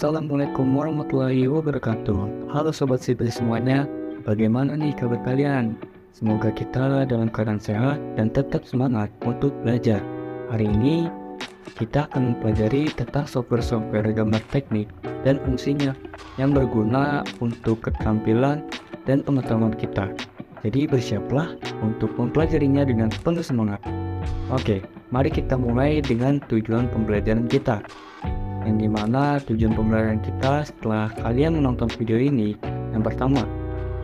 Assalamualaikum warahmatullahi wabarakatuh. Halo Sobat Sipil semuanya, bagaimana nih kabar kalian? Semoga kita dalam keadaan sehat dan tetap semangat untuk belajar. Hari ini kita akan mempelajari tentang software-software gambar teknik dan fungsinya yang berguna untuk keterampilan dan pengetahuan kita. Jadi bersiaplah untuk mempelajarinya dengan penuh semangat. Oke, mari kita mulai dengan tujuan pembelajaran kita. Yang dimana tujuan pembelajaran kita setelah kalian menonton video ini, yang pertama,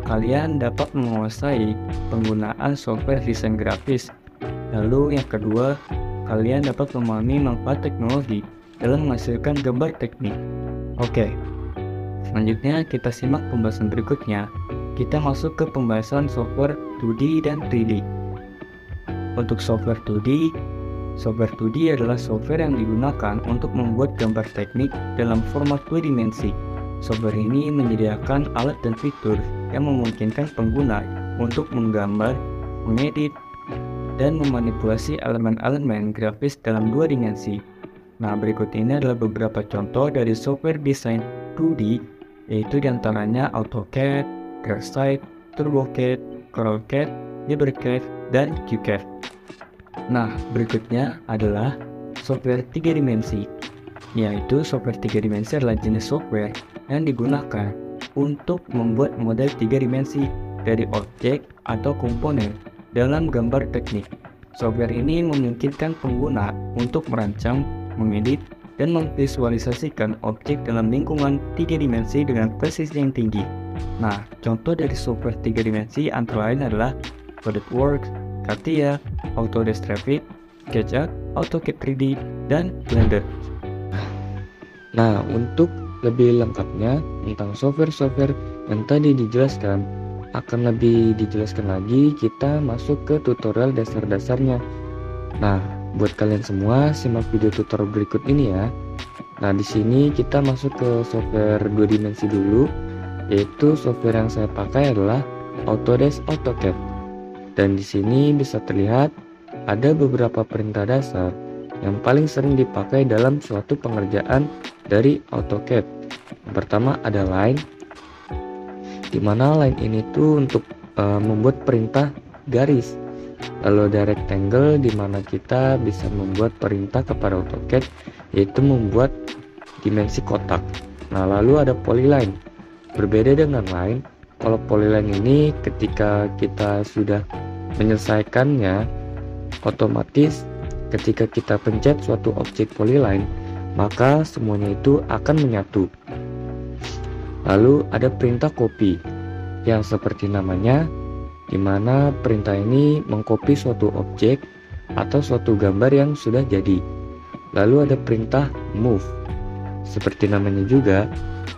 kalian dapat menguasai penggunaan software desain grafis. Lalu yang kedua, kalian dapat memahami manfaat teknologi dalam menghasilkan gambar teknik. Oke, selanjutnya kita simak pembahasan berikutnya. Kita masuk ke pembahasan software 2D dan 3D. Untuk software 2D adalah software yang digunakan untuk membuat gambar teknik dalam format 2 dimensi. Software ini menyediakan alat dan fitur yang memungkinkan pengguna untuk menggambar, mengedit, dan memanipulasi elemen-elemen grafis dalam 2 dimensi. Nah, berikut ini adalah beberapa contoh dari software desain 2D, yaitu diantaranya AutoCAD, GraphSight, TurboCAD, CorelCAD, LibreCAD, dan QCAD. Nah, berikutnya adalah software 3 dimensi, yaitu software 3 dimensi adalah jenis software yang digunakan untuk membuat model 3 dimensi dari objek atau komponen dalam gambar teknik. Software ini memungkinkan pengguna untuk merancang, mengedit, dan memvisualisasikan objek dalam lingkungan 3 dimensi dengan presisi yang tinggi. Nah, contoh dari software 3 dimensi antara lain adalah SolidWorks, CATIA, Autodesk Revit, SketchUp, AutoCAD 3D, dan Blender. Nah, untuk lebih lengkapnya tentang software-software yang tadi dijelaskan, akan lebih dijelaskan lagi kita masuk ke tutorial dasar-dasarnya. Nah, buat kalian semua simak video tutorial berikut ini ya. Nah, di sini kita masuk ke software 2 dimensi dulu, yaitu software yang saya pakai adalah Autodesk AutoCAD. Dan di sini bisa terlihat ada beberapa perintah dasar yang paling sering dipakai dalam suatu pengerjaan dari AutoCAD. Yang pertama ada line, dimana line ini tuh untuk membuat perintah garis. Lalu ada rectangle, dimana kita bisa membuat perintah kepada AutoCAD, yaitu membuat dimensi kotak. Nah, lalu ada polyline. Berbeda dengan line, kalau polyline ini ketika kita sudah menyelesaikannya, otomatis ketika kita pencet suatu objek polyline, maka semuanya itu akan menyatu. Lalu ada perintah copy, yang seperti namanya, dimana perintah ini mengcopy suatu objek atau suatu gambar yang sudah jadi. Lalu ada perintah move, seperti namanya juga,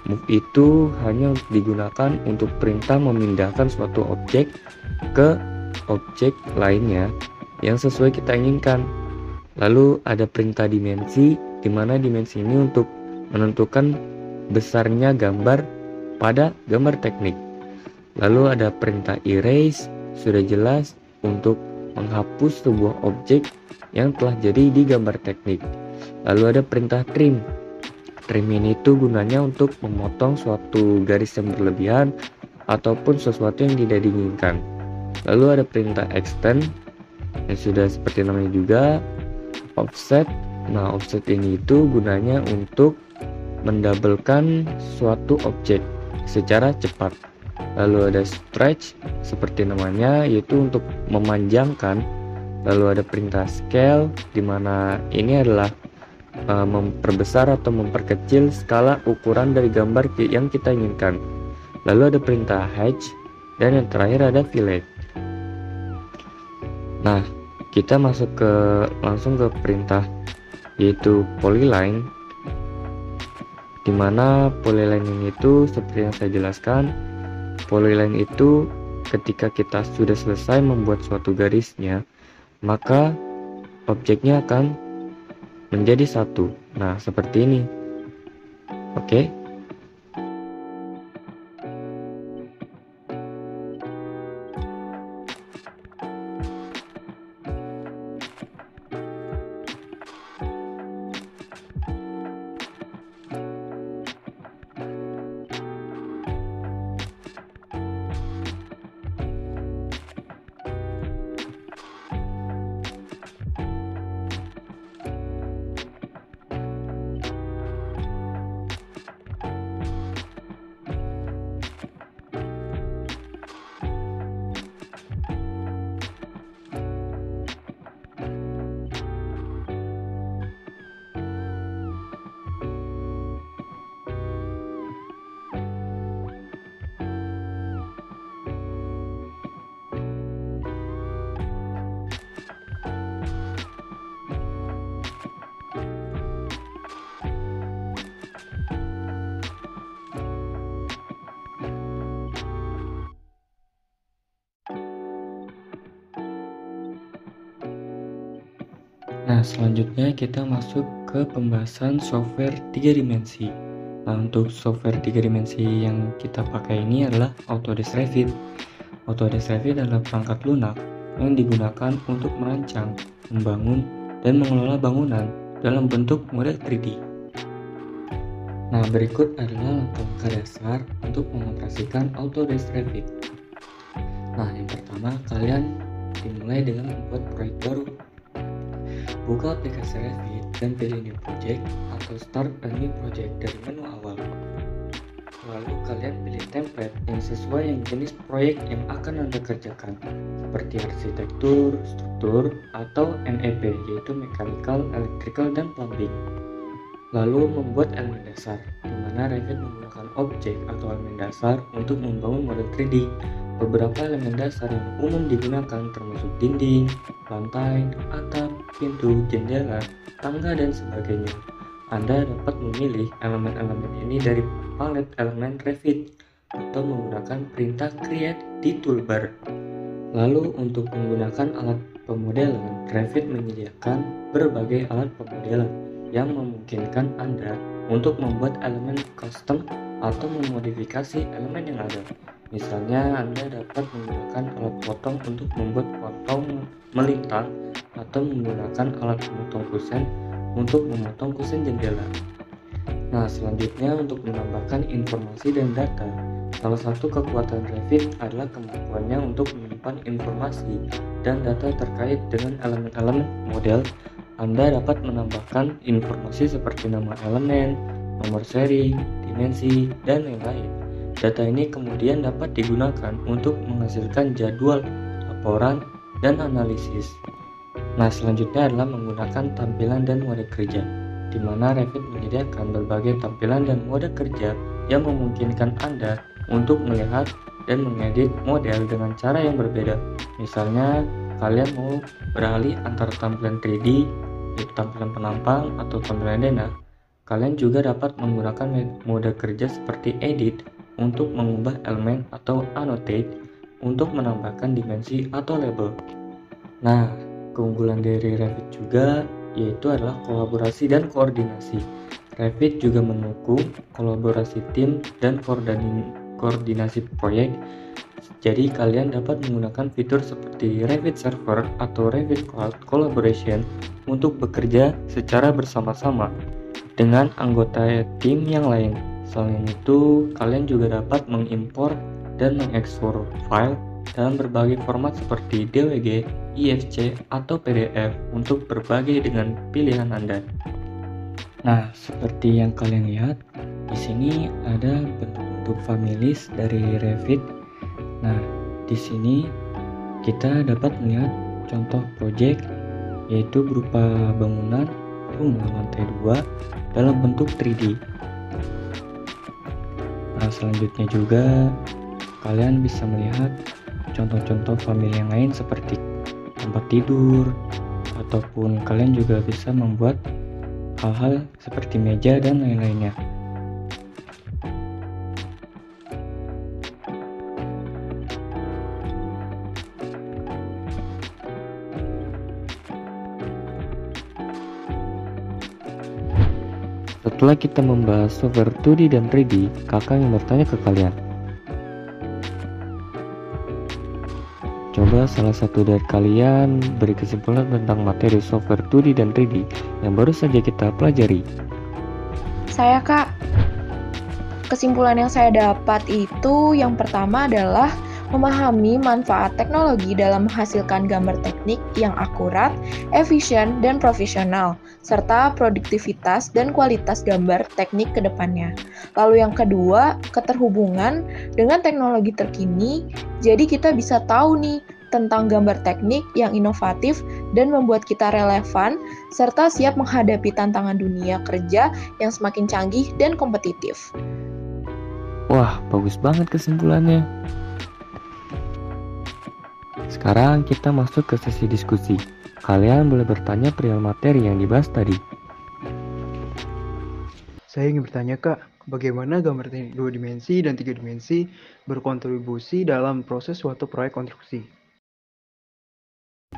move itu hanya digunakan untuk perintah memindahkan suatu objek ke objek lainnya yang sesuai kita inginkan. Lalu ada perintah dimensi, di mana dimensi ini untuk menentukan besarnya gambar pada gambar teknik. Lalu ada perintah erase, sudah jelas untuk menghapus sebuah objek yang telah jadi di gambar teknik. Lalu ada perintah trim. Trim ini tuh gunanya untuk memotong suatu garis yang berlebihan ataupun sesuatu yang tidak diinginkan. Lalu ada perintah extend, yang sudah seperti namanya juga. Offset, nah offset ini itu gunanya untuk mendabelkan suatu objek secara cepat. Lalu ada stretch, seperti namanya, yaitu untuk memanjangkan. Lalu ada perintah scale, dimana ini adalah memperbesar atau memperkecil skala ukuran dari gambar yang kita inginkan. Lalu ada perintah hatch, dan yang terakhir ada fillet. Nah, kita masuk langsung ke perintah, yaitu polyline, dimana polyline ini itu seperti yang saya jelaskan. Polyline itu ketika kita sudah selesai membuat suatu garisnya, maka objeknya akan menjadi satu. Nah, seperti ini. Oke. Nah, selanjutnya kita masuk ke pembahasan software 3 dimensi. Nah, untuk software 3 dimensi yang kita pakai ini adalah Autodesk Revit. Autodesk Revit adalah perangkat lunak yang digunakan untuk merancang, membangun, dan mengelola bangunan dalam bentuk model 3D. Nah, berikut adalah langkah-langkah dasar untuk mengoperasikan Autodesk Revit. Nah, yang pertama, kalian dimulai dengan membuat proyek baru. Buka aplikasi Revit dan pilih New Project atau Start a New Project dari menu awal. Lalu kalian pilih template yang sesuai yang jenis proyek yang akan Anda kerjakan, seperti arsitektur, struktur, atau MEP, yaitu Mechanical, Electrical, dan Plumbing. Lalu membuat elemen dasar, di mana Revit menggunakan objek atau elemen dasar untuk membangun model 3D. Beberapa elemen dasar yang umum digunakan termasuk dinding, lantai, atap, pintu, jendela, tangga, dan sebagainya. Anda dapat memilih elemen-elemen ini dari palet elemen Revit atau menggunakan perintah Create di toolbar. Lalu untuk menggunakan alat pemodelan, Revit menyediakan berbagai alat pemodelan yang memungkinkan Anda untuk membuat elemen custom atau memodifikasi elemen yang ada. Misalnya, Anda dapat menggunakan alat potong untuk membuat potong melintang atau menggunakan alat memotong kusen untuk memotong kusen jendela. Nah, selanjutnya untuk menambahkan informasi dan data. Salah satu kekuatan Revit adalah kemampuannya untuk menyimpan informasi dan data terkait dengan elemen-elemen model. Anda dapat menambahkan informasi seperti nama elemen, nomor seri, dimensi, dan lain-lain. Data ini kemudian dapat digunakan untuk menghasilkan jadwal, laporan, dan analisis. Nah, selanjutnya adalah menggunakan tampilan dan mode kerja, di mana Revit menyediakan berbagai tampilan dan mode kerja yang memungkinkan Anda untuk melihat dan mengedit model dengan cara yang berbeda. Misalnya, kalian mau beralih antara tampilan 3D, yaitu tampilan penampang atau tampilan denah. Kalian juga dapat menggunakan mode kerja seperti Edit untuk mengubah elemen atau Annotate untuk menambahkan dimensi atau label. Nah, keunggulan dari Revit juga yaitu adalah kolaborasi dan koordinasi. Revit juga mendukung kolaborasi tim dan koordinasi proyek. Jadi kalian dapat menggunakan fitur seperti Revit Server atau Revit Cloud Collaboration untuk bekerja secara bersama-sama dengan anggota tim yang lain. Selain itu, kalian juga dapat mengimpor dan mengekspor file dalam berbagai format seperti DWG, IFC, atau PDF untuk berbagai dengan pilihan Anda. Nah, seperti yang kalian lihat, di sini ada bentuk-bentuk families dari Revit. Nah, di sini kita dapat melihat contoh project, yaitu berupa bangunan rumah lantai 2 dalam bentuk 3D. Nah, selanjutnya juga kalian bisa melihat contoh-contoh famili yang lain seperti tempat tidur, ataupun kalian juga bisa membuat hal-hal seperti meja dan lain-lainnya. Setelah kita membahas software 2D dan 3D, kakak yang bertanya ke kalian. Coba salah satu dari kalian beri kesimpulan tentang materi software 2D dan 3D yang baru saja kita pelajari. Saya, Kak. Kesimpulan yang saya dapat itu yang pertama adalah memahami manfaat teknologi dalam menghasilkan gambar teknik yang akurat, efisien, dan profesional, serta produktivitas dan kualitas gambar teknik ke depannya. Lalu yang kedua, keterhubungan dengan teknologi terkini, jadi kita bisa tahu nih tentang gambar teknik yang inovatif dan membuat kita relevan, serta siap menghadapi tantangan dunia kerja yang semakin canggih dan kompetitif. Wah, bagus banget kesimpulannya. Sekarang kita masuk ke sesi diskusi. Kalian boleh bertanya perihal materi yang dibahas tadi. Saya ingin bertanya, Kak, bagaimana gambar teknik 2 dimensi dan 3 dimensi berkontribusi dalam proses suatu proyek konstruksi?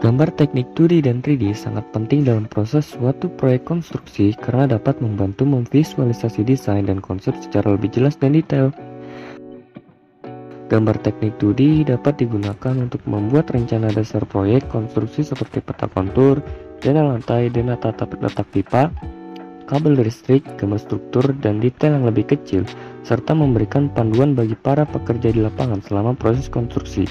Gambar teknik 2D dan 3D sangat penting dalam proses suatu proyek konstruksi karena dapat membantu memvisualisasi desain dan konsep secara lebih jelas dan detail. Gambar teknik 2D dapat digunakan untuk membuat rencana dasar proyek konstruksi seperti peta kontur, dana lantai, dana tata letak pipa, kabel listrik, gambar struktur, dan detail yang lebih kecil, serta memberikan panduan bagi para pekerja di lapangan selama proses konstruksi.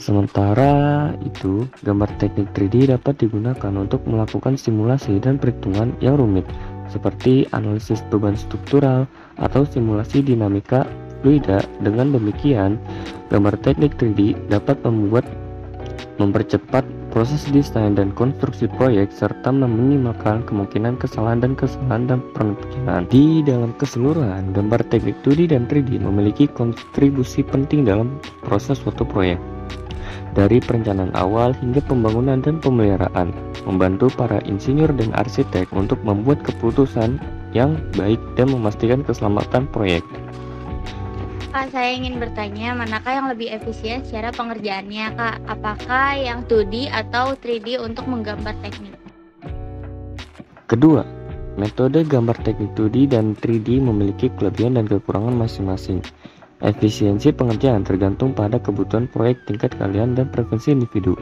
Sementara itu, gambar teknik 3D dapat digunakan untuk melakukan simulasi dan perhitungan yang rumit, seperti analisis beban struktural atau simulasi dinamika fluida. Dengan demikian, gambar teknik 3D dapat mempercepat proses desain dan konstruksi proyek serta meminimalkan kemungkinan kesalahan dan perencanaan. Di dalam keseluruhan, gambar teknik 2D dan 3D memiliki kontribusi penting dalam proses suatu proyek. Dari perencanaan awal hingga pembangunan dan pemeliharaan, membantu para insinyur dan arsitek untuk membuat keputusan yang baik dan memastikan keselamatan proyek. Kak, saya ingin bertanya, manakah yang lebih efisien secara pengerjaannya, Kak? Apakah yang 2D atau 3D untuk menggambar teknik? Kedua, metode gambar teknik 2D dan 3D memiliki kelebihan dan kekurangan masing-masing. Efisiensi pengerjaan tergantung pada kebutuhan proyek, tingkat keahlian, dan preferensi individu.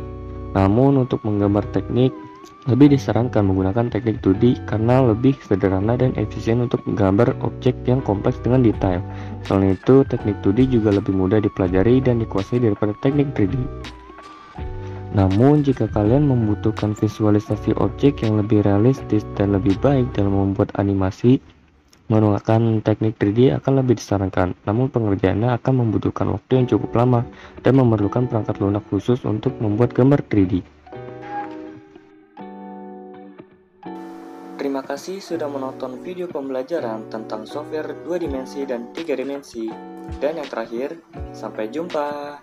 Namun, untuk menggambar teknik, lebih disarankan menggunakan teknik 2D karena lebih sederhana dan efisien untuk menggambar objek yang kompleks dengan detail. Selain itu, teknik 2D juga lebih mudah dipelajari dan dikuasai daripada teknik 3D. Namun, jika kalian membutuhkan visualisasi objek yang lebih realistis dan lebih baik dalam membuat animasi, menggunakan teknik 3D akan lebih disarankan. Namun, pengerjaannya akan membutuhkan waktu yang cukup lama dan memerlukan perangkat lunak khusus untuk membuat gambar 3D. Terima kasih sudah menonton video pembelajaran tentang software 2 dimensi dan 3 dimensi. Dan yang terakhir, sampai jumpa.